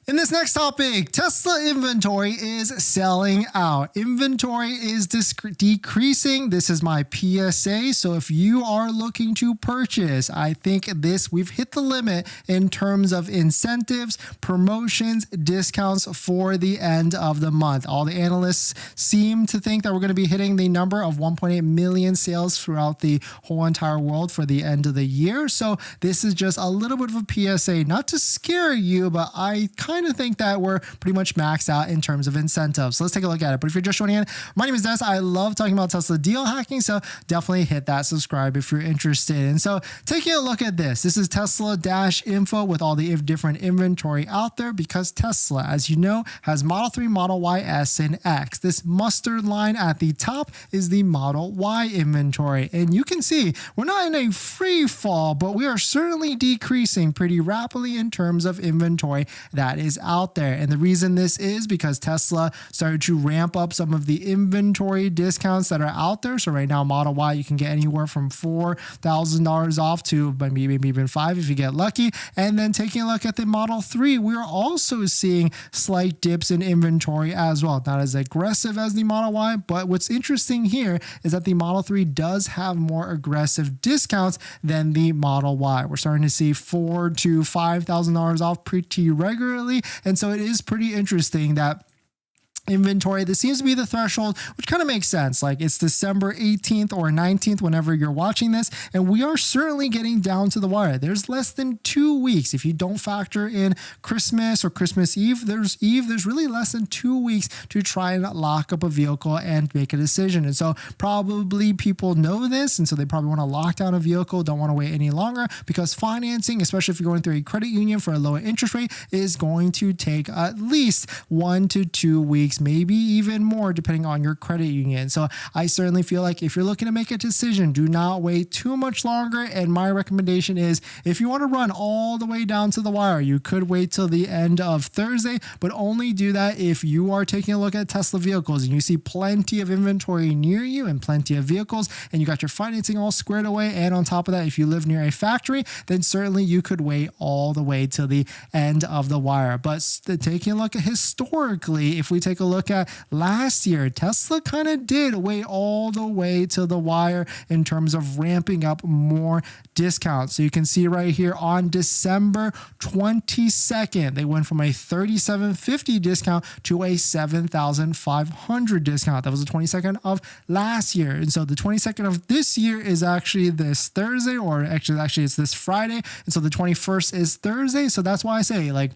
In this next topic, Tesla inventory is selling out. Inventory is decreasing. This is my PSA. So if you are looking to purchase, I think we've hit the limit in terms of incentives, promotions, discounts for the end of the month. All the analysts seem to think that we're going to be hitting the number of 1.8 million sales throughout the whole entire world for the end of the year. So this is just a little bit of a PSA, not to scare you, but I kind of think that we're pretty much maxed out in terms of incentives. So let's take a look at it. But if you're just joining in, my name is Dennis. I love talking about Tesla deal hacking, so definitely hit that subscribe if you're interested. And so taking a look at this is Tesla-info with all the different inventory out there, because Tesla, as you know, has Model 3, Model Y, S, and X. This mustard line at the top is the Model Y inventory. And you can see we're not in a free fall, but we are certainly decreasing pretty rapidly in terms of inventory that is out there. And the reason this is because Tesla started to ramp up some of the inventory discounts that are out there. So right now, Model Y, you can get anywhere from $4,000 off to maybe even $5,000 if you get lucky. And then taking a look at the Model 3, we're also seeing slight dips in inventory as well. Not as aggressive as the Model Y, but what's interesting here is that the Model 3 does have more aggressive discounts than the Model Y. We're starting to see $4,000 to $5,000 off pretty regularly. And so it is pretty interesting that inventory, this seems to be the threshold, which kind of makes sense. Like it's December 18th or 19th whenever you're watching this, and we are certainly getting down to the wire. There's less than 2 weeks. If you don't factor in Christmas or Christmas Eve, there's really less than 2 weeks to try and lock up a vehicle and make a decision. And so probably people know this, and so they probably want to lock down a vehicle, don't want to wait any longer, because financing, especially if you're going through a credit union for a lower interest rate, is going to take at least 1 to 2 weeks, maybe even more depending on your credit union. So I certainly feel like if you're looking to make a decision, do not wait too much longer. And my recommendation is, if you want to run all the way down to the wire, you could wait till the end of Thursday, but only do that if you are taking a look at Tesla vehicles and you see plenty of inventory near you and plenty of vehicles, and you got your financing all squared away. And on top of that, if you live near a factory, then certainly you could wait all the way to the end of the wire. But taking a look at historically, if we take a look at last year, Tesla kind of did wait all the way to the wire in terms of ramping up more discounts. So you can see right here on December 22nd, they went from a $3,750 discount to a $7,500 discount. That was the 22nd of last year. And so the 22nd of this year is actually this Thursday, or actually it's this Friday. And so the 21st is Thursday. So that's why I say, like,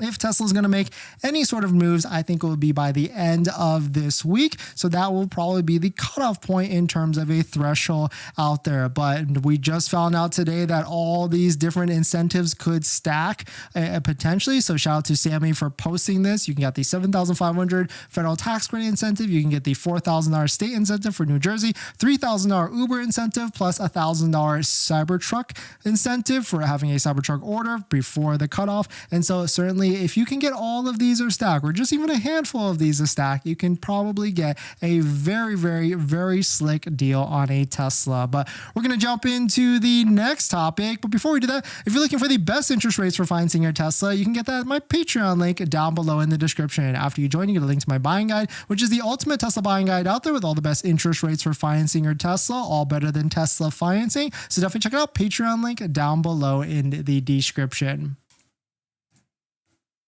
if Tesla is going to make any sort of moves, I think it will be by the end of this week. So that will probably be the cutoff point in terms of a threshold out there. But we just found out today that all these different incentives could stack potentially. So shout out to Sammy for posting this. You can get the $7,500 federal tax credit incentive. You can get the $4,000 state incentive for New Jersey, $3,000 Uber incentive, plus $1,000 Cybertruck incentive for having a Cybertruck order before the cutoff. And so certainly, if you can get all of these or stack, or just even a handful of these a stack, you can probably get a very, very, very slick deal on a Tesla. But we're going to jump into the next topic. But before we do that, if you're looking for the best interest rates for financing your Tesla, you can get that at my Patreon link down below in the description. After you join, you get a link to my buying guide, which is the ultimate Tesla buying guide out there with all the best interest rates for financing your Tesla, all better than Tesla financing. So definitely check it out. Patreon link down below in the description.